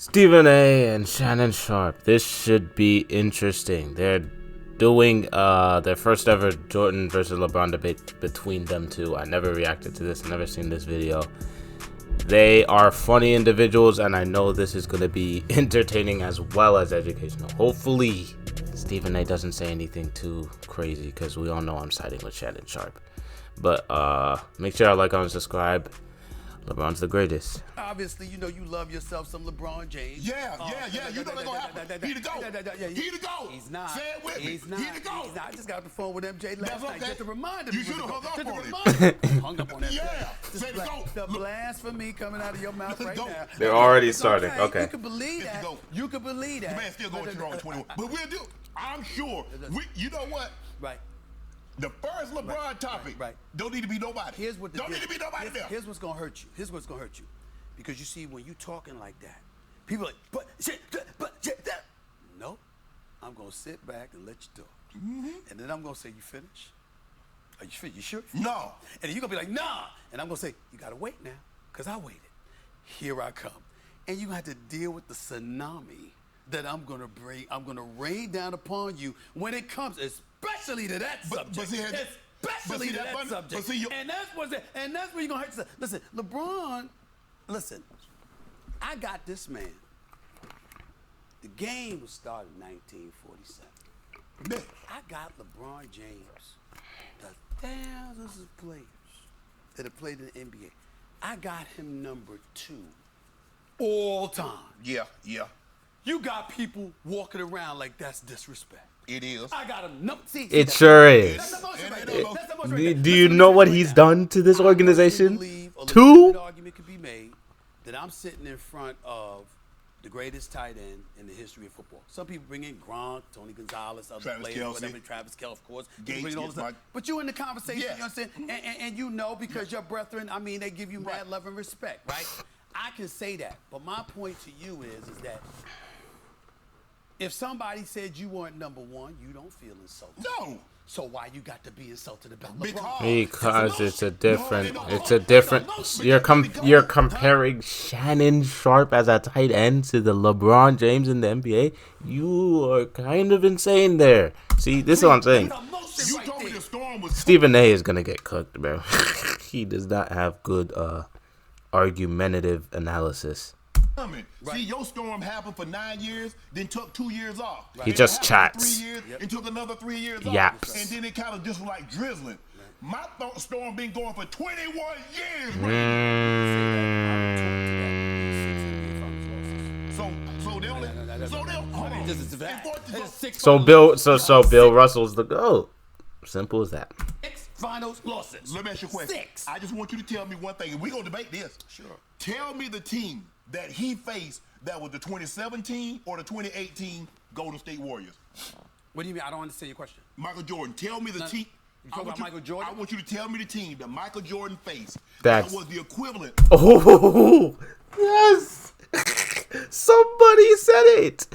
Stephen A. and Shannon Sharpe. This should be interesting. They're doing their first ever Jordan versus LeBron debate between them two. I never reacted to this, never seen this video. They are funny individuals, and I know this is going to be entertaining as well as educational. Hopefully, Stephen A. doesn't say anything too crazy, because we all know I'm siding with Shannon Sharpe. But make sure I like and subscribe. LeBron's the greatest. Obviously, you know you love yourself some LeBron James. Yeah. You know they're gonna happen. He to go. He to go. He's not. Say it with me. He's not. He to go. He's not. I just got off the phone with MJ last night. okay. Just to remind him. You should have hung up on him. Hung up on MJ. Yeah. Say the go. The blasphemy coming out of your mouth right Go. now. They're already starting. Okay. You can believe It's that. go. You can believe that. The man still going to the 21. But we'll do. I'm sure. You know what? Right. The first LeBron topic don't need to be nobody. Here's what don't need to be nobody there. Here's what's gonna hurt you. Here's what's gonna hurt you, because you see when you talking like that, people are like, but shit, that. No, I'm gonna sit back and let you talk, and then I'm gonna say, you finish? Are you finished? You sure? No. And then you gonna be like, nah, and I'm gonna say, you gotta wait now, cause I waited. Here I come, and you gonna have to deal with the tsunami that I'm gonna bring. I'm gonna rain down upon you when it comes, especially to that subject. Especially to that subject. And that's where you're gonna hurt yourself. Listen, LeBron, I got this man. The game was started in 1947. I got LeBron James, the thousands of players that have played in the NBA. I got him number 2 all time. Yeah. You got people walking around like that's disrespect. It is. I got him. No, see, It sure is. That's emotion right there. That's emotion right there. Do you know what he's done to this organization? A Two? argument could be made that I'm sitting in front of the greatest tight end in the history of football. Some people bring in Gronk, Tony Gonzalez, other Travis players, Kelce. whatever, Travis Kelce, of course. Gates, Bring all this stuff. But you in the conversation, Yeah. you understand? And you know, because your brethren, I mean, they give you mad love and respect, right? I can say that. But my point to you is that if somebody said you weren't number 1, you don't feel insulted. No. So why you got to be insulted about LeBron? Because it's a different. You're comparing Shannon Sharpe as a tight end to the LeBron James in the NBA. You are kind of insane there. See, this is what I'm saying. You told me the storm was Stephen A. is gonna get cooked, bro. He does not have good argumentative analysis. coming. See, your storm happened for 9 years, then took 2 years off. He Then just it happened for chats. 3 years, and took another 3 years off. Yaps. And then it kind of just was like drizzling. My storm been going for 21 years. So they only. Hold on. So Bill Russell's the GOAT. Simple as that. 6 finals losses. Let me ask you a question. 6. I just want you to tell me one thing, and we're going to debate this. Sure. Tell me the team that he faced that was the 2017 or the 2018 Golden State Warriors. What do you mean? I don't understand your question. Michael Jordan. Tell me the team. You talking about Michael Jordan? I want you to tell me the team that Michael Jordan faced That's- that was the equivalent. Oh, yes. Somebody said it.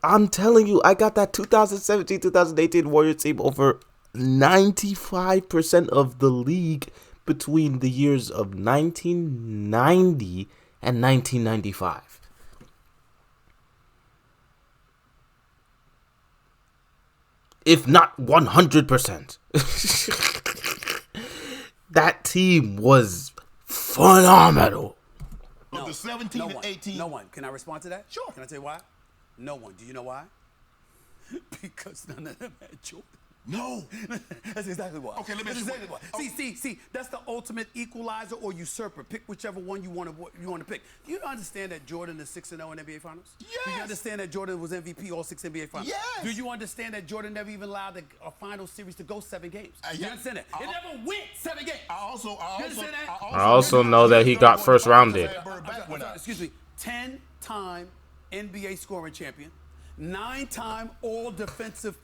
I'm telling you, I got that 2017-2018 Warriors team over 95% of the league between the years of 1990 and 1995. If not 100%. That team was phenomenal. Of the 17 no and one. 18. No one. Can I respond to that? Sure. Can I tell you why? No one. Do you know why? Because none of them had Jordan. No. That's exactly why. Okay, let me That's ask you exactly why. what- See, that's the ultimate equalizer or usurper. Pick whichever one you want to pick. Do you understand that Jordan is 6-0 in NBA Finals? Yes. Do you understand that Jordan was MVP all 6 NBA Finals? Yes. Do you understand that Jordan never even allowed a final series to go 7 games? You yeah. understand that? It never went 7 games. I I also know that he got first rounded. Excuse me. 10-time NBA scoring champion. 9-time all defensive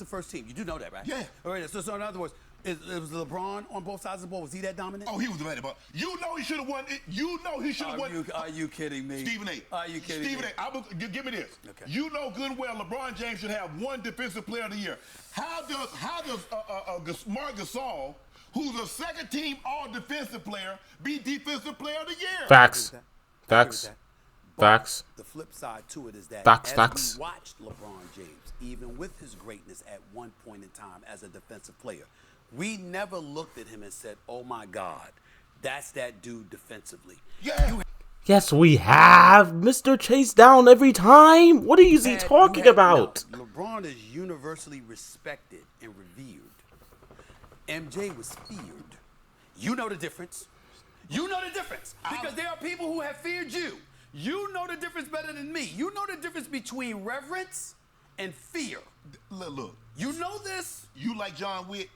first team. You do know that, right? Yeah. All right. So in other words, it was LeBron on both sides of the ball. Was he that dominant? Oh, he was the better. But you know he should have won it. You know he should have won. Are you kidding me? Stephen A. Are you kidding Stephen me? A. Give me this. Okay. You know good and well LeBron James should have 1 Defensive Player of the Year. How does Marc Gasol, who's a second-team All-Defensive Player, be Defensive Player of the Year? Facts. I agree with Facts. that. Facts. The flip side to it is that Facts. we watched LeBron James, even with his greatness at one point in time as a defensive player, we never looked at him and said, "Oh my God, that's that dude defensively." Yeah. Yes, we have. Mr. Chase down every time. What are you talking about? No, LeBron is universally respected and revered. MJ was feared. You know the difference. You know the difference. Because there are people who have feared you. You know the difference better than me. You know the difference between reverence and fear. Look. You know this. You like John Wick.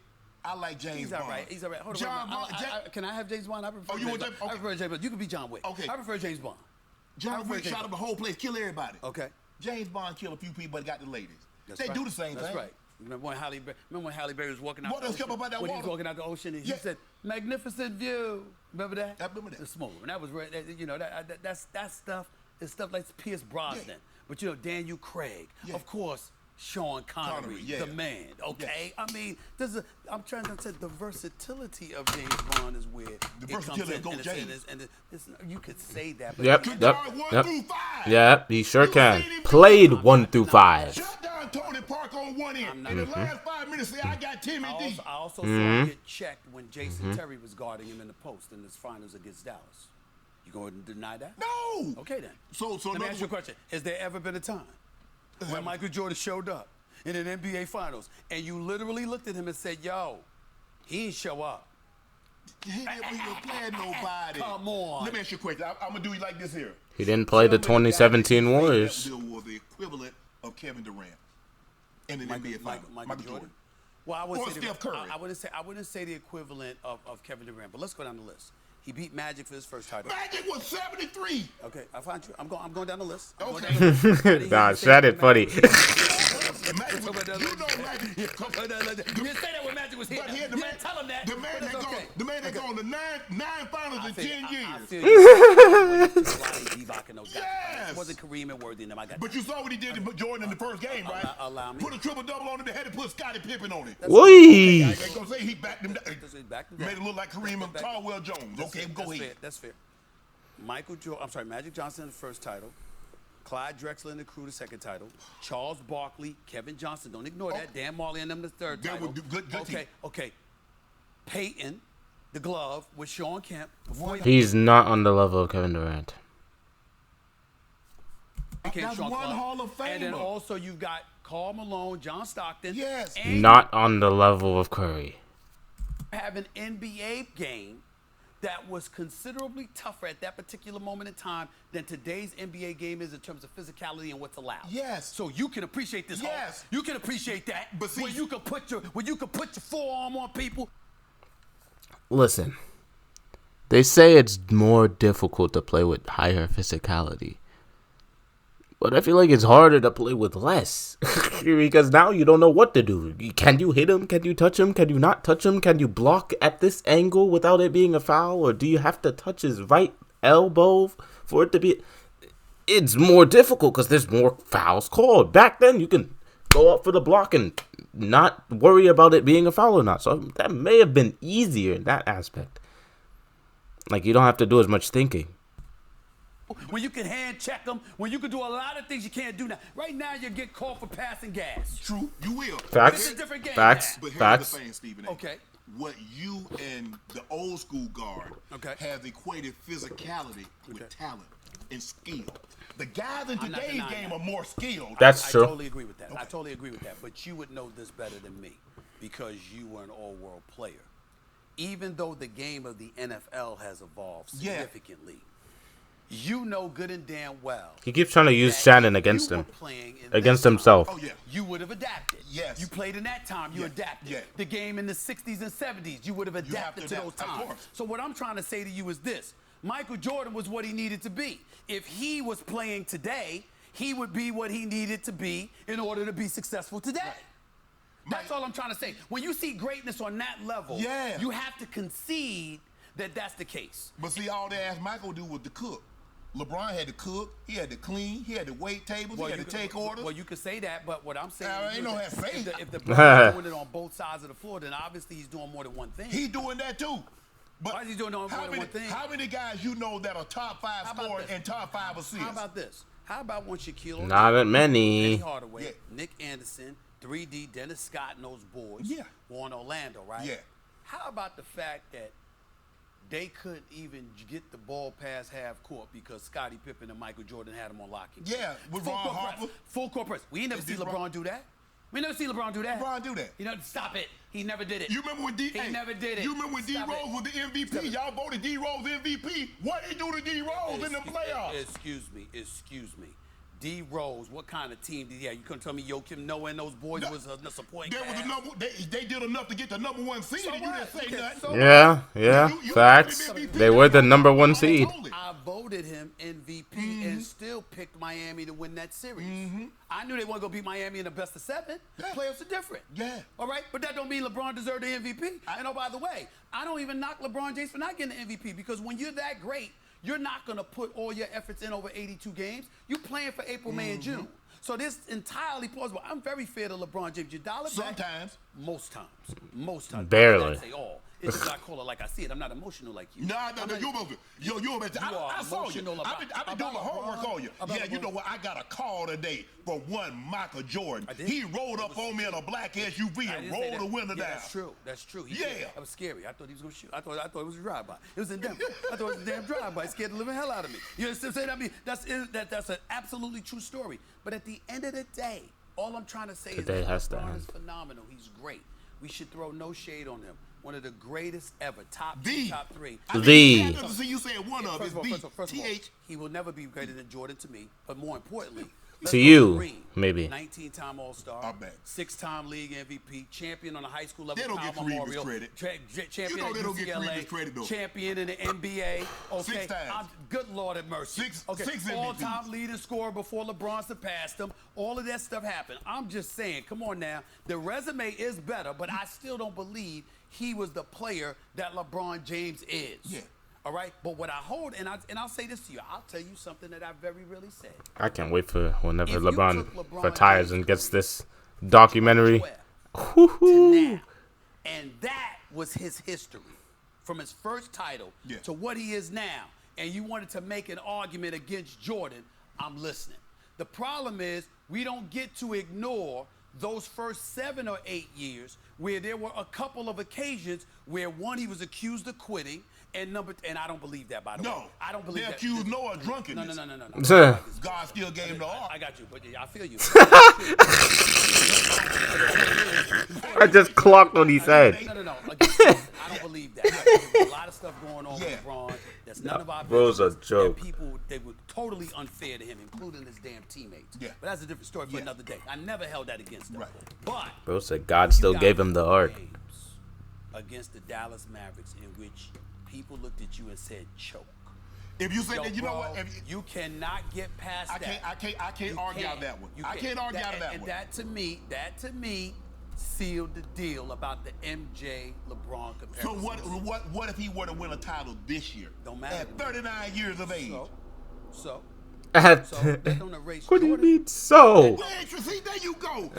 I like James Bond. He's all right. Hold John on. Bond. Can I have James Bond? I prefer you want James Bond. that? Okay. I prefer James Bond. You can be John Wick. Okay. I prefer James Bond. John Wick shot up the whole place, kill everybody. Okay. James Bond killed a few people, but got the ladies. That's they right. do the same thing. That's right. Remember when Halle Berry was walking out What the else ocean? come about that when he water? was walking out the ocean and he said, "Magnificent view." Remember that? I remember that. The smoke. And that was, you know, that stuff is stuff like Pierce Brosnan. Yeah. But, you know, Daniel Craig. Yeah. Of course, Sean Connery, yeah. the man, okay? Yeah. I mean, I'm trying to say the versatility of James Bond is where the versatility of Go James. You could say that. But Yep. One through five. Yep, he sure can. Played 1 through 5. Shut down Tony Park on one end. In the last 5 minutes, say I got Timmy D. I also saw him get checked when Jason Terry was guarding him in the post in his finals against Dallas. You going to deny that? No. Okay, then. So let me ask you a question. Has there ever been a time when Michael Jordan showed up in an NBA Finals and you literally looked at him and said, "Yo, he ain't show up"? He didn't play nobody. Come on. Let me ask you a question. I'm going to do it like this here. He didn't play the 2017 Warriors. That was the equivalent of Kevin Durant in the NBA Finals. Michael Jordan. Well, I would Or say Steph Curry. I wouldn't say the equivalent of Kevin Durant, but let's go down the list. He beat Magic for his first title. Magic was 73. Okay, I find you. I'm going down the list. Okay. Nah, shut it, funny. You know Magic. You didn't say that when Magic was here. But here, You didn't tell him that. The man that gone to nine finals in 10 years. I feel you. Yes. It wasn't Kareem and Worthy and them. I got But you saw what he did to Jordan in the first game, right? Allow me. Put a triple-double on him. They had to put Scottie Pippen on it. Woi. I ain't gonna say he backed him down. Made it look like Kareem and Caldwell Jones. Okay, go ahead. That's fair. Magic Johnson the first title. Clyde Drexler and the crew the second title. Charles Barkley, Kevin Johnson. Don't ignore that. Dan Marley and them the third That title. would do good team. Okay. Peyton, the glove with Sean Kemp. He's not on the level of Kevin Durant. That's one Hall of Famer. And then also you've got Karl Malone, John Stockton. Yes. And Not on the level of Curry. you have an NBA game that was considerably tougher at that particular moment in time than today's NBA game is in terms of physicality and what's allowed. Yes. So you can appreciate this. Yes. You can appreciate that. But see, when you can put your forearm on people. Listen, they say it's more difficult to play with higher physicality. But I feel like it's harder to play with less. Because now you don't know what to do. Can you hit him? Can you touch him? Can you not touch him? Can you block at this angle without it being a foul? Or do you have to touch his right elbow for it to be... It's more difficult because there's more fouls called. Back then, you can go up for the block and not worry about it being a foul or not. So that may have been easier in that aspect. Like, you don't have to do as much thinking. When you can hand check them, when you can do a lot of things you can't do now. Right now, you get called for passing gas. True, you will. Facts. It's a different game Facts. now. But here's Facts. the thing, Stephen A. Okay. What you and the old school guard have equated physicality with talent and skill. The guys in today's game are more skilled. That's true. I totally agree with that. Okay. I totally agree with that. But you would know this better than me because you were an all-world player. Even though the game of the NFL has evolved significantly, you know good and damn well. He keeps trying to use Shannon against him. Against himself. Oh, yeah. You would have adapted. Yes. You played in that time, you adapted. Yeah. The game in the 60s and 70s, you would have adapted to those times. So what I'm trying to say to you is this. Michael Jordan was what he needed to be. If he was playing today, he would be what he needed to be in order to be successful today. Right. That's all I'm trying to say. When you see greatness on that level, you have to concede that that's the case. But see, all they asked Michael to do was to cook. LeBron had to cook, he had to clean, he had to wait tables, he had to take orders. Well, you could say that, but what I'm saying is ain't no have faith. if the brother's doing it on both sides of the floor, then obviously he's doing more than one thing. He's doing that too. Why is he doing more than one thing? How many guys you know that are top 5 scorers and top 5 assists? How about this? How about when Shaquille O'Neal, Not that many. Penny Hardaway, Nick Anderson, 3D, Dennis Scott, and those boys were in Orlando, right? Yeah. How about the fact that they couldn't even get the ball past half court because Scottie Pippen and Michael Jordan had them on locking? Yeah, with Ron Harper. Full court press. We ain't never seen LeBron do that. We never seen LeBron do that. You know, Stop it. He never did it. You remember when He never did it. You remember when D Rose was the MVP? Y'all voted D Rose MVP. What he do to D Rose in the playoffs? Excuse me. D Rose, what kind of team did he have? You couldn't tell me Joakim Noah and those boys was a supporting cast? They did enough to get the #1 seed. So and you didn't say nothing. Yeah. Facts. They were the #1 seed. I voted him MVP and still picked Miami to win that series. I knew they weren't going to beat Miami in the best of 7. Playoffs are different. Yeah. All right? But that don't mean LeBron deserved the MVP. And oh, by the way, I don't even knock LeBron James for not getting the MVP because when you're that great, you're not going to put all your efforts in over 82 games. You're playing for April, May, and June. So this entirely plausible. I'm very fair to LeBron James. Your dollar sometimes. Most times. Barely. I say all. It's just I call it like I see it. I'm not emotional like you. No, you're I saw you. I've been doing my homework on you. Yeah, you know what? I got a call today from one Michael Jordan. He rolled up on me in a black SUV and rolled the window down. That's true. That was scary. I thought he was going to shoot. I thought it was a drive-by. It was in Denver. I thought it was a damn drive-by. It scared the living hell out of me. You understand what I'm saying? I mean, that's an absolutely true story. But at the end of the day, all I'm trying to say is that LeBron is phenomenal. He's great. We should throw no shade on him. One of the greatest ever, top 3. See, you said one of First of all, he will never be greater than Jordan to me. But more importantly, to you, maybe 19-time All-Star, 6-time league MVP, champion on a high school level. They don't get Memorial credit. Champion at UCLA, champion in the NBA. Okay, 6 times. Good Lord have mercy. Six all-time leading scorer before LeBron surpassed him. All of that stuff happened. I'm just saying, come on now. The resume is better, but I still don't believe he was the player that LeBron James is. Yeah. All right, but what I hold, and I'll say this to you, I'll tell you something that I very really said. I can't wait for whenever LeBron retires and gets this documentary. To now, and that was his history, from his first title to what he is now. And you wanted to make an argument against Jordan, I'm listening. The problem is we don't get to ignore those first 7 or 8 years where there were a couple of occasions where one, he was accused of quitting, and I don't believe that, by the way. No, I don't believe that. They accused Noah of drunkenness. No. God still gave him the ark. I got you, but I feel you. I just clocked what he said. No. I don't believe that. There's a lot of stuff going on with LeBron. That's none of our business. Bro's a joke. People, they were totally unfair to him, including his damn teammates. Yeah. But that's a different story for another day. I never held that against him. Right. But Bro said God still gave him the ark. Against the Dallas Mavericks, in which people looked at you and said, choke. If you say that, you know what? You cannot get past that. I can't argue out that one. I can't argue out of that one. And that to me, sealed the deal about the MJ LeBron comparison. So what if he were to win a title this year? Don't matter. At 39 years of age. So That don't erase what do you Jordan. mean so? See, there you go.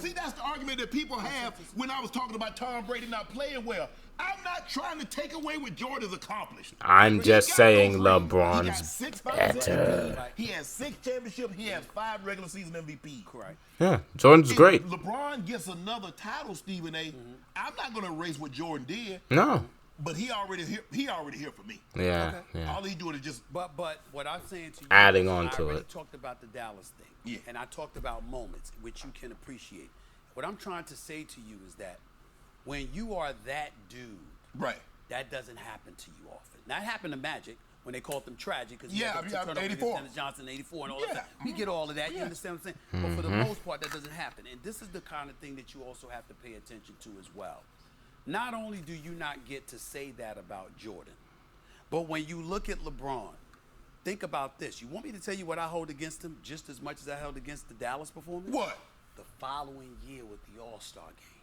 See, that's the argument that people have when I was talking about Tom Brady not playing well. I'm not trying to take away what Jordan's accomplished. I'm just saying LeBron's better. He has 6 championships. He has 5 regular season MVP. Correct. Yeah, Jordan's great. LeBron gets another title, Stephen A. I'm not going to erase what Jordan did. No. But he already here for me. Yeah, okay. All he's doing is just. But what I'm saying to you, adding on to it. I talked about the Dallas thing, and I talked about moments which you can appreciate. What I'm trying to say to you is that when you are that dude, right, that doesn't happen to you often. That happened to Magic when they called him tragic because he had 84, Dennis Johnson, 84, and all that. We get all of that. You understand what I'm saying? But for the most part, that doesn't happen. And this is the kind of thing that you also have to pay attention to as well. Not only do you not get to say that about Jordan, but when you look at LeBron, think about this. You want me to tell you what I hold against him just as much as I held against the Dallas performance? What? The following year with the All-Star game.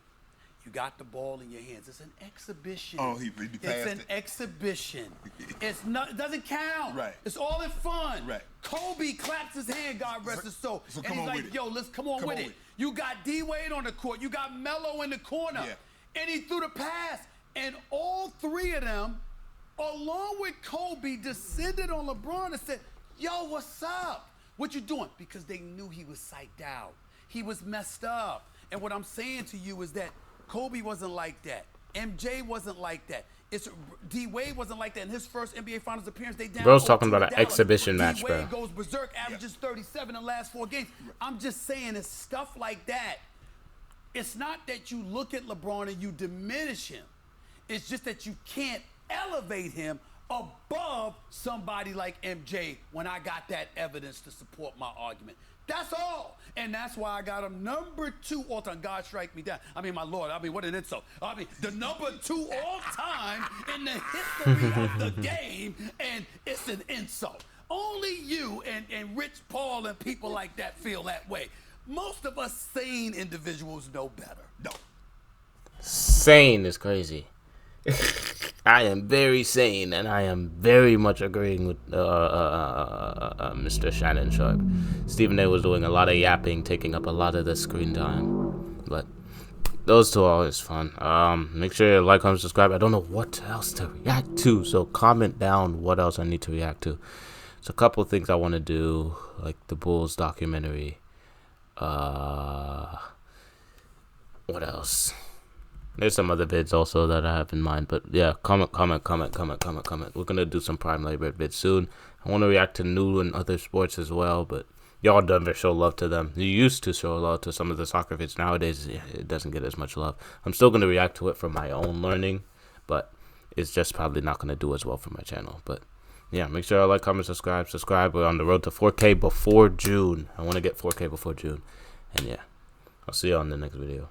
You got the ball in your hands. It's an exhibition. Oh, he passed It's an exhibition. It doesn't count. Right. It's all in fun. Right. Kobe claps his hand, God rest his soul. So and he's like, yo, let's come on with it. You got D-Wade on the court. You got Melo in the corner. Yeah. And he threw the pass. And all 3 of them along with Kobe, descended on LeBron and said, yo, what's up? What you doing? Because they knew he was psyched out. He was messed up. And what I'm saying to you is that Kobe wasn't like that. MJ wasn't like that. D-Wade wasn't like that. In his first NBA Finals appearance, they down. Bro's talking about an exhibition match, bro. D-Wade goes berserk, averages 37 in the last 4 games. I'm just saying, it's stuff like that. It's not that you look at LeBron and you diminish him. It's just that you can't elevate him above somebody like MJ when I got that evidence to support my argument. That's all. And that's why I got him number 2 all-time. God strike me down. I mean, my Lord. I mean, what an insult. I mean, the number 2 all-time in the history of the game, and it's an insult. Only you and Rich Paul and people like that feel that way. Most of us sane individuals know better. No. Sane is crazy. I am very sane, and I am very much agreeing with Mr. Shannon Sharpe. Stephen A was doing a lot of yapping, taking up a lot of the screen time. But those two are always fun. Make sure you like, comment, subscribe. I don't know what else to react to, so comment down what else I need to react to. There's a couple of things I want to do, like the Bulls documentary. What else? There's some other vids also that I have in mind, but yeah, comment. We're gonna do some Prime Labor vids soon. I want to react to new and other sports as well, but y'all never show love to them. You used to show love to some of the soccer vids. Nowadays, it doesn't get as much love. I'm still gonna react to it for my own learning, but it's just probably not gonna do as well for my channel. But yeah, make sure you like, comment, subscribe. We're on the road to 4K before June. I want to get 4K before June, and yeah, I'll see you on the next video.